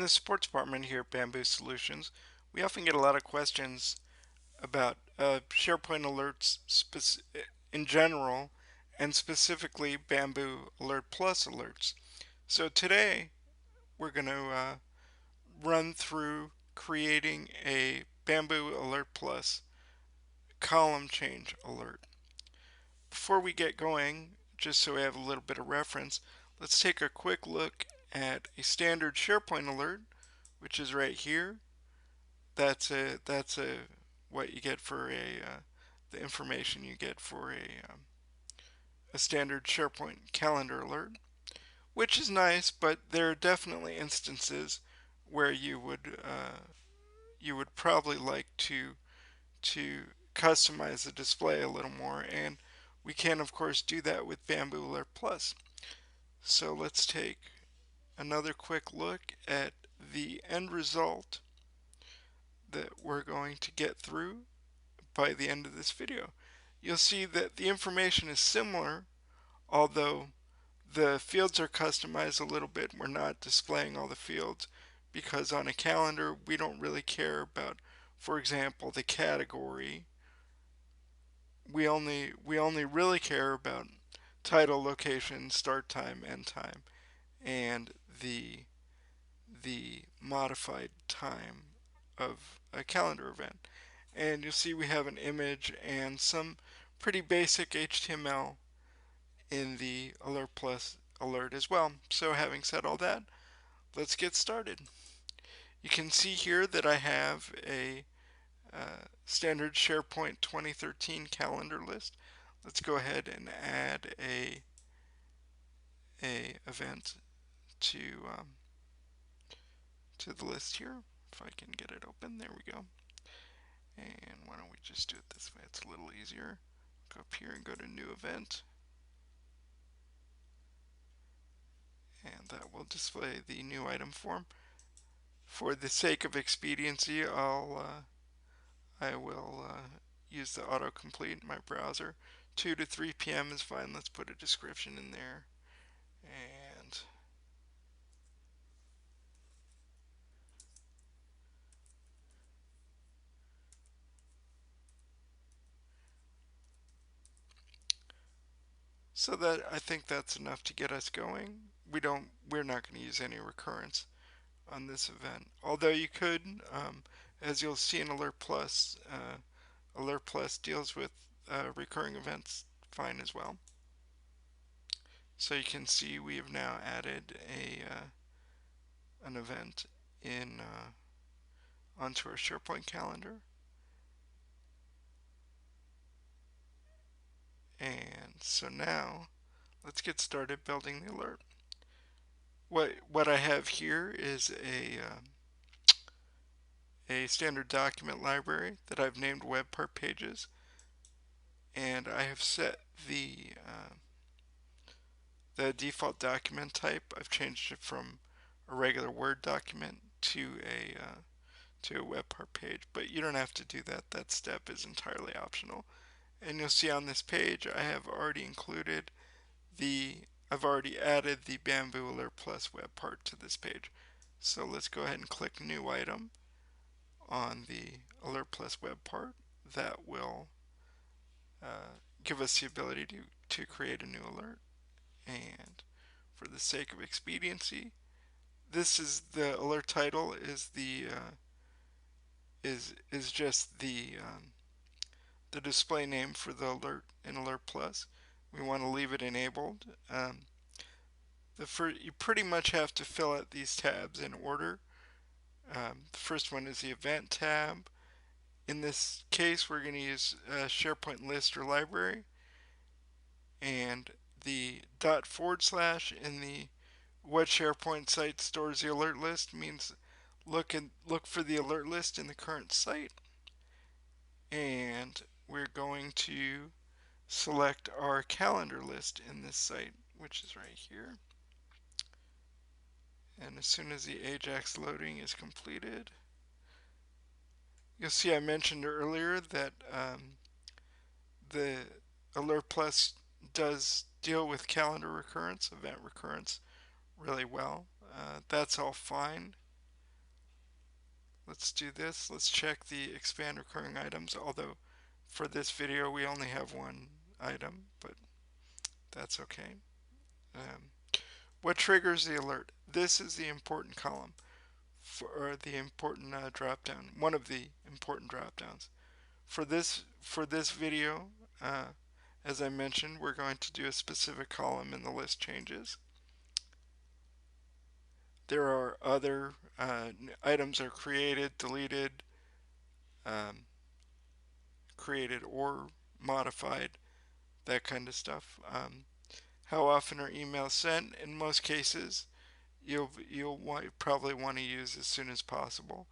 the support department here at Bamboo Solutions, we often get a lot of questions about SharePoint alerts in general, and specifically Bamboo Alert Plus alerts. So today we're going to run through creating a Bamboo Alert Plus column change alert. Before we get going, just so we have a little bit of reference, let's take a quick look at a standard SharePoint alert, which is right here. That's a what you get for the information you get for a standard SharePoint calendar alert, which is nice, but there are definitely instances where you would probably like to customize the display a little more, and we can of course do that with Bamboo Alert Plus. So let's take another quick look at the end result that we're going to get through by the end of this video. You'll see that the information is similar, although the fields are customized a little bit. We're not displaying all the fields because on a calendar we don't really care about, for example, the category. We only really care about title, location, start time, end time, and the modified time of a calendar event. And you'll see we have an image and some pretty basic HTML in the Alert Plus alert as well. So having said all that, let's get started. You can see here that I have a standard SharePoint 2013 calendar list. Let's go ahead and add a event to to the list here. If I can get it open, there we go. And why don't we just do it this way? It's a little easier. Go up here and go to New Event. And that will display the new item form. For the sake of expediency, I will use the autocomplete in my browser. 2 to 3 p.m. is fine. Let's put a description in there. And so that I think that's enough to get us going. We're not going to use any recurrence on this event. Although you could, as you'll see in Alert Plus deals with recurring events fine as well. So you can see we have now added an event in onto our SharePoint calendar. And so now let's get started building the alert. What I have here is a standard document library that I've named Web Part Pages, and I have set the default document type. I've changed it from a regular Word document to a web part page, but you don't have to do that. That step is entirely optional. And you'll see on this page I have already included I've already added the Bamboo Alert Plus web part to this page. So let's go ahead and click New Item on the Alert Plus web part. That will give us the ability to create a new alert. And for the sake of expediency, this is the alert title is just the display name for the alert in Alert Plus. We want to leave it enabled. You pretty much have to fill out these tabs in order. The first one is the Event tab. In this case, we're going to use SharePoint List or Library, and the / in the what SharePoint site stores the alert list means look for the alert list in the current site, and we're going to select our calendar list in this site, which is right here. And as soon as the AJAX loading is completed, you'll see I mentioned earlier that the Alert Plus does deal with calendar recurrence, event recurrence really well. That's all fine. let's do this. Let's check the expand recurring items, although for this video we only have one item, but that's okay. Um, what triggers the alert? This is the important column for the important drop down, one of the important drop downs. For this video, as I mentioned, we're going to do a specific column in the list changes. There are other items are created, deleted, um, created or modified, that kind of stuff. How often are emails sent? In most cases, probably want to use as soon as possible,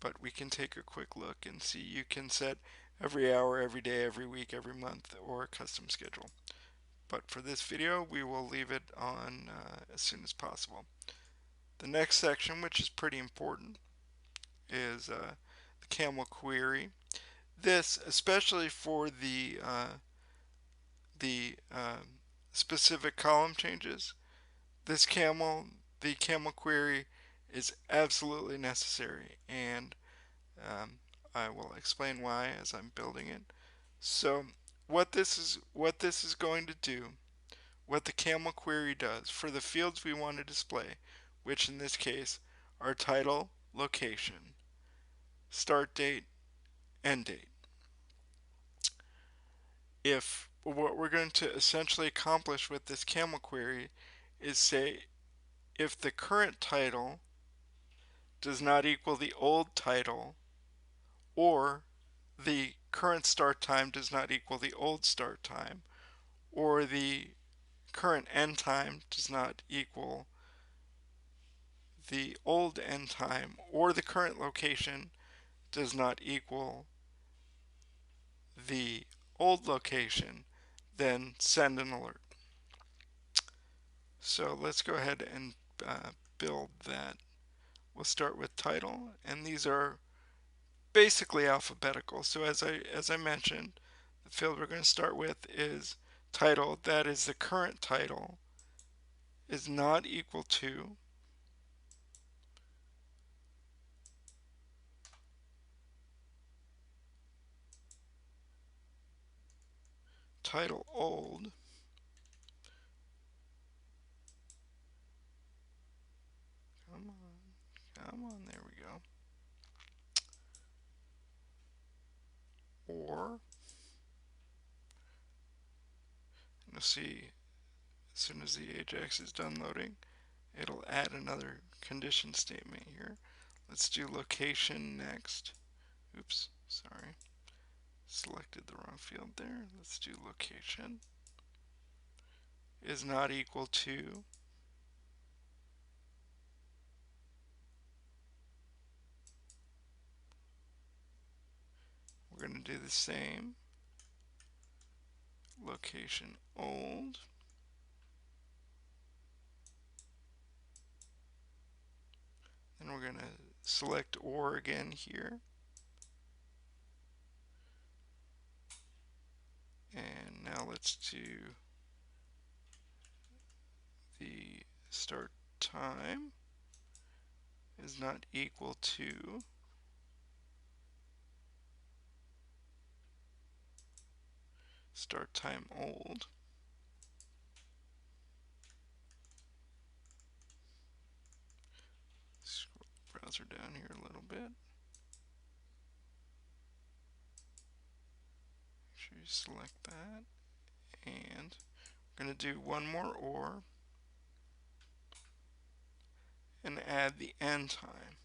but we can take a quick look and see. You can set every hour, every day, every week, every month, or a custom schedule. But for this video, we will leave it on as soon as possible. The next section, which is pretty important, is the Camel Query. This, especially for the specific column changes, the Camel Query is absolutely necessary, and I will explain why as I'm building it. So, what this is going to do, what the Camel Query does for the fields we want to display, which in this case are title, location, start date, end date. If what we're going to essentially accomplish with this Camel Query is say if the current title does not equal the old title, or the current start time does not equal the old start time, or the current end time does not equal the old end time, or the current location does not equal the old location, then send an alert. So let's go ahead and build that. We'll start with title, and these are basically alphabetical. So as I mentioned, the field we're going to start with is title. That is the current title is not equal to title old. Come on, there we go. Or, you'll see as soon as the Ajax is done loading, it'll add another condition statement here. Let's do location next. Oops, sorry. Selected the wrong field there. Let's do location is not equal to we're going to do the same. Location old. Then we're going to select or again here. And now let's do the start time is not equal to start time old. Scroll the browser down here a little bit. Make sure you select that. And we're going to do one more or and add the end time.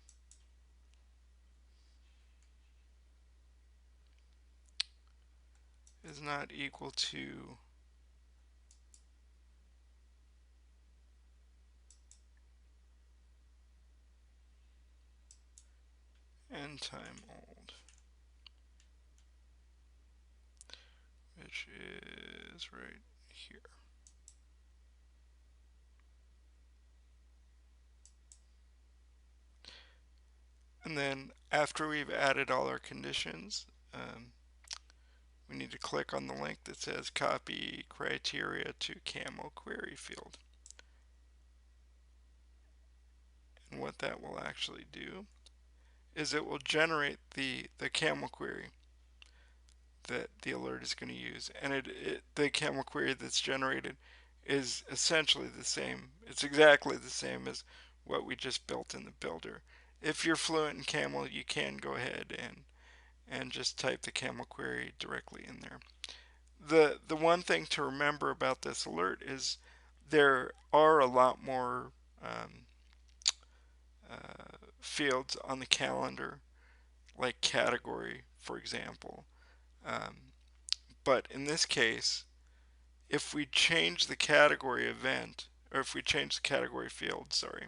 Is not equal to end time old, which is right here. And then after we've added all our conditions, we need to click on the link that says copy criteria to Camel Query field. And what that will actually do is it will generate the Camel query that the alert is going to use, and the Camel query that's generated is essentially the same. It's exactly the same as what we just built in the builder. If you're fluent in Camel, you can go ahead and just type the Camel query directly in there. The one thing to remember about this alert is there are a lot more um, fields on the calendar, like category, for example. Um, but in this case, if we change the category event, or if we change the category field, sorry,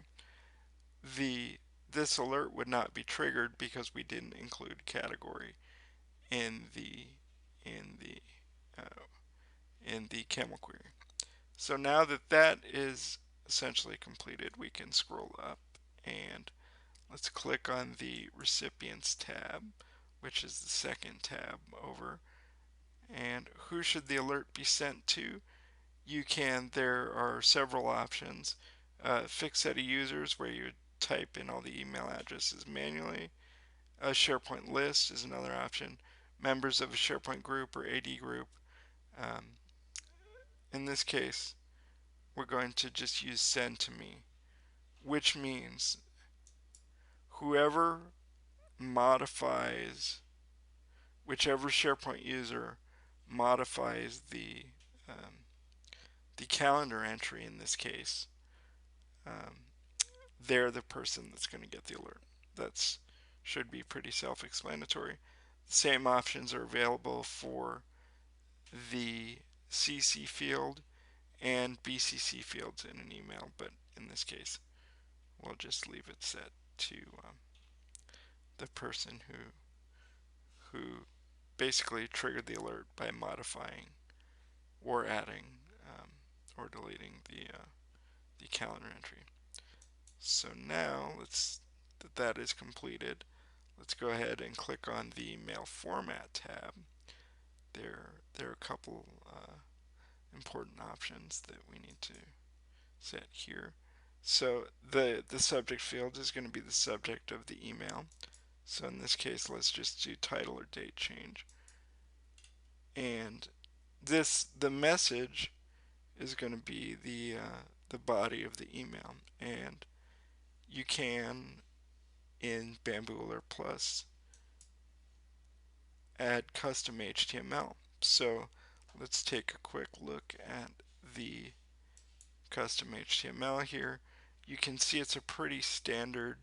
the this alert would not be triggered because we didn't include category in in the uh, in the Camel query. So now that that is essentially completed, we can scroll up and let's click on the Recipients tab, which is the second tab over. And who should the alert be sent to? There are several options. Fixed set of users, where you type in all the email addresses manually. A SharePoint list is another option. Members of a SharePoint group or AD group. Um, in this case, we're going to just use send to me, which means whoever modifies, whichever SharePoint user modifies the calendar entry in this case, um, they're the person that's going to get the alert. That's should be pretty self-explanatory. The same options are available for the CC field and BCC fields in an email, but in this case, we'll just leave it set to the person who basically triggered the alert by modifying or adding or deleting the calendar entry. So now that is completed. Let's go ahead and click on the Mail Format tab. There are a couple important options that we need to set here. So the subject field is going to be the subject of the email. So in this case, let's just do title or date change. And the message is going to be the body of the email, and you can in Bamboo Alert Plus add custom HTML. So let's take a quick look at the custom HTML here. You can see it's a pretty standard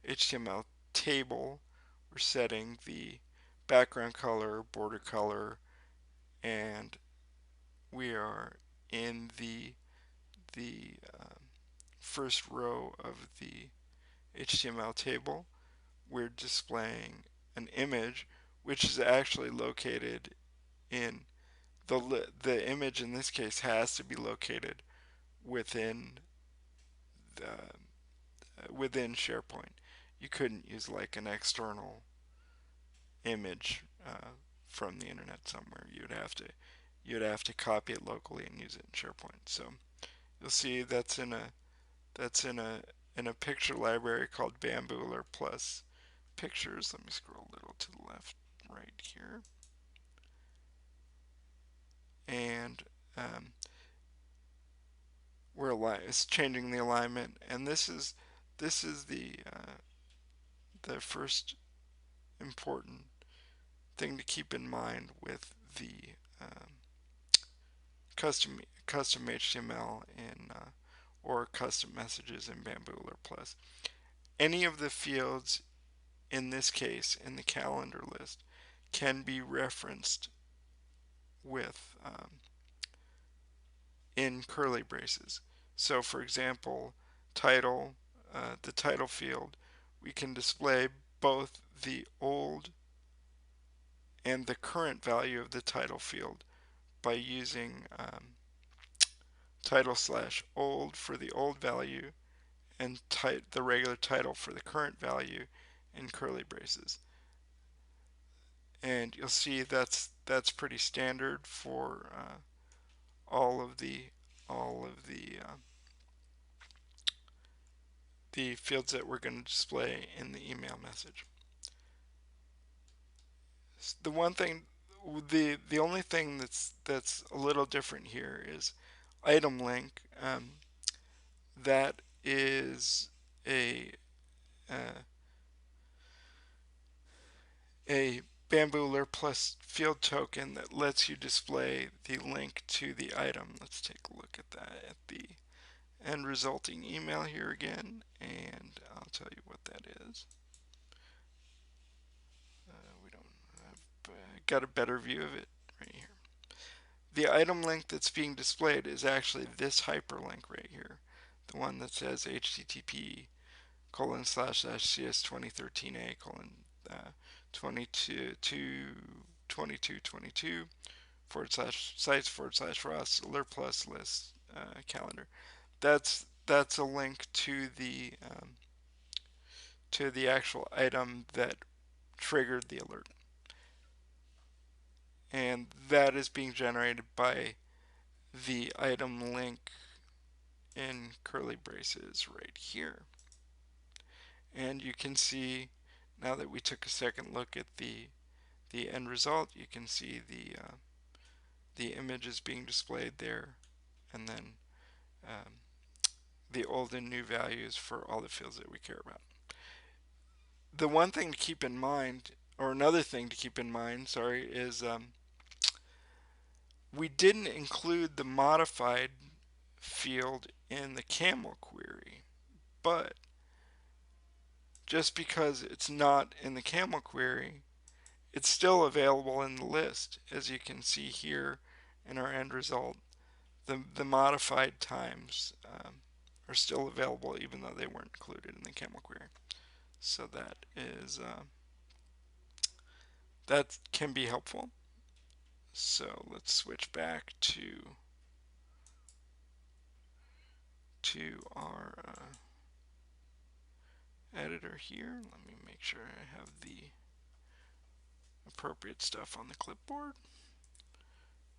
HTML table. We're setting the background color, border color, and we are in the first row of the HTML table. We're displaying an image which is actually located in the image. In this case has to be located within within SharePoint. You couldn't use like an external image from the internet somewhere. You'd have to copy it locally and use it in SharePoint. So you'll see that's in a picture library called Bamboo Alert Plus Pictures. Let me scroll a little to the left, right here, and it's changing the alignment. And this is the first important thing to keep in mind with the custom HTML in or custom messages in Bamboo Alert Plus. Any of the fields in this case in the calendar list can be referenced with in curly braces. So for example, title, the title field, we can display both the old and the current value of the title field by using title/old for the old value and the regular title for the current value in curly braces. And you'll see that's pretty standard for all of the the fields that we're going to display in the email message. The one thing, the only thing that's a little different here is item link. That is a uh, a Bamboo Alert Plus field token that lets you display the link to the item. Let's take a look at that at the end resulting email here again, and I'll tell you what that is. We don't have, got a better view of it right here. The item link that's being displayed is actually this hyperlink right here, the one that says http //cs2013a 2222 /sites/ross alert plus list calendar. That's a link to the actual item that triggered the alert, and that is being generated by the item link in curly braces right here. And you can see, now that we took a second look at the end result, you can see the image is being displayed there, and then the old and new values for all the fields that we care about. The one thing to keep in mind, or another thing to keep in mind, sorry, is we didn't include the modified field in the Camel query, but just because it's not in the Camel query, it's still available in the list. As you can see here in our end result, the modified times are still available even though they weren't included in the Camel query. So that is that can be helpful. So let's switch back to our editor here. Let me make sure I have the appropriate stuff on the clipboard.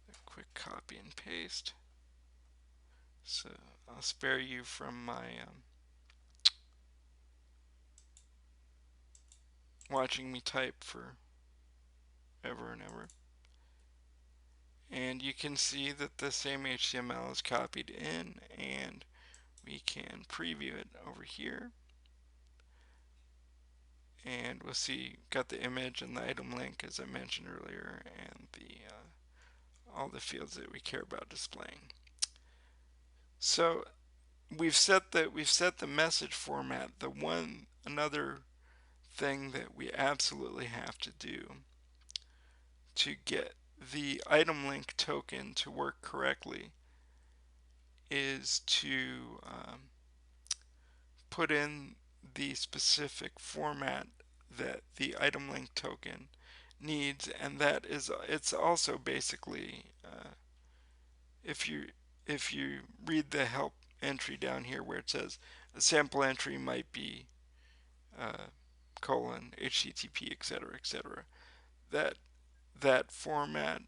A quick copy and paste. So I'll spare you from my watching me type for ever and ever. And you can see that the same HTML is copied in, and we can preview it over here. And we'll see, got the image and the item link as I mentioned earlier, and the all the fields that we care about displaying. So we've set the message format. Another thing that we absolutely have to do to get the item link token to work correctly is to put in the specific format that the item link token needs, and that is, it's also basically if you read the help entry down here where it says a sample entry might be colon http etc., that format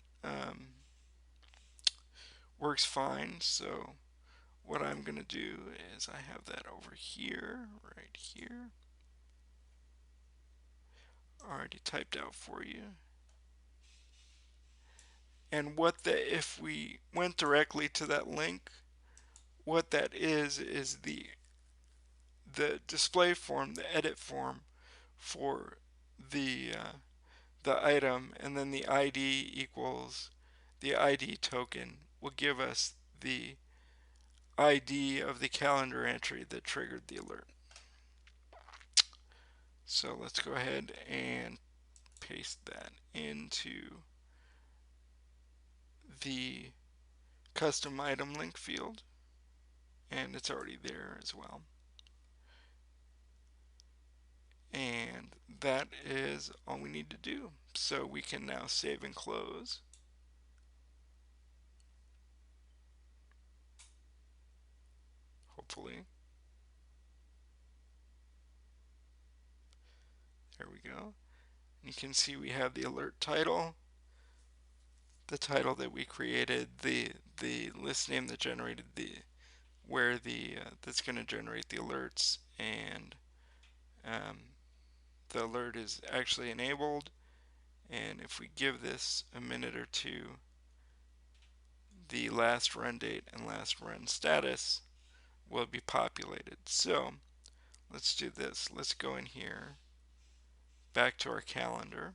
works fine. So what I'm going to do is I have that over here, right here, already typed out for you. And if we went directly to that link, what that is the display form, the edit form for the item, and then the ID equals the ID token will give us the ID of the calendar entry that triggered the alert. So let's go ahead and paste that into the custom item link field, and it's already there as well. And that is all we need to do. So we can now save and close. Hopefully. There we go. You can see we have the alert title, the title that we created, the list name that generated that's going to generate the alerts, and the alert is actually enabled. And if we give this a minute or two, the last run date and last run status will be populated. So let's do this. Let's go in here, back to our calendar,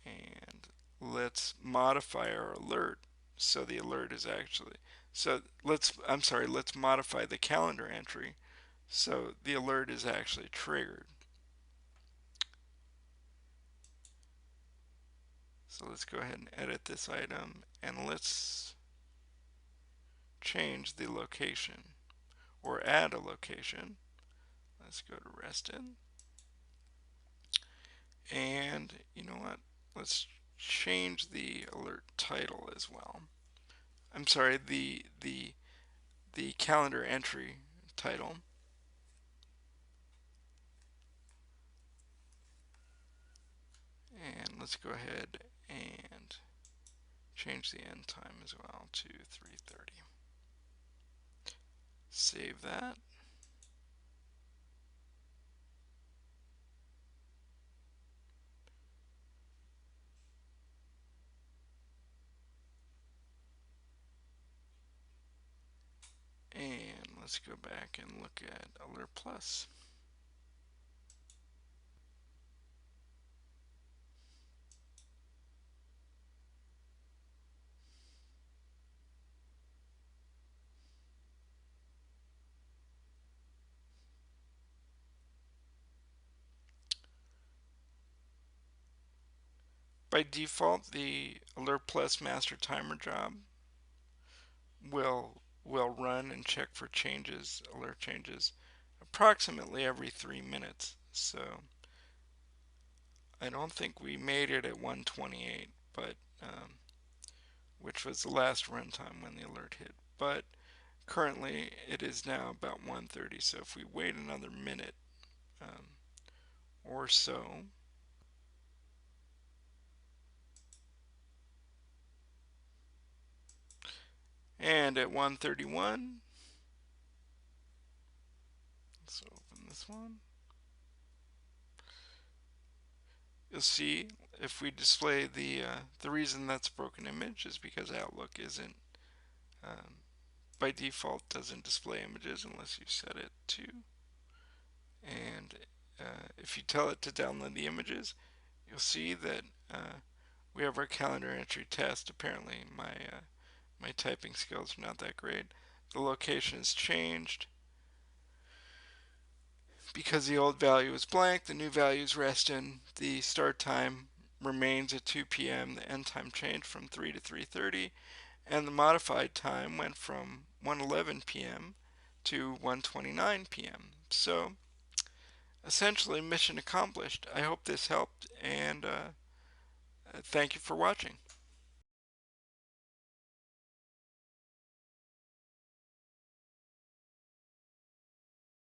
and let's modify our alert so the alert is actually, let's modify the calendar entry so the alert is actually triggered. So let's go ahead and edit this item, and let's change the location or add a location. Let's go to rested, and you know what, let's change the alert title as well. I'm sorry, the calendar entry title. And let's go ahead and change the end time as well to 3:30. Save that. And let's go back and look at Alert Plus. By default, the Alert Plus master timer job will run and check for changes, alert changes, approximately every 3 minutes. So I don't think we made it at 128, but which was the last runtime when the alert hit. But currently it is now about 1:30. So if we wait another minute or so, and at 1:31, let's open this one. You'll see if we display the reason that's a broken image is because Outlook isn't by default doesn't display images unless you set it to. And if you tell it to download the images, you'll see that we have our calendar entry test. Apparently my typing skills are not that great. The location is changed. Because the old value is blank, the new value is rested. The start time remains at 2 p.m. The end time changed from 3 to 3:30, and the modified time went from 1:11 p.m. to 1:29 p.m. So essentially mission accomplished. I hope this helped, and thank you for watching.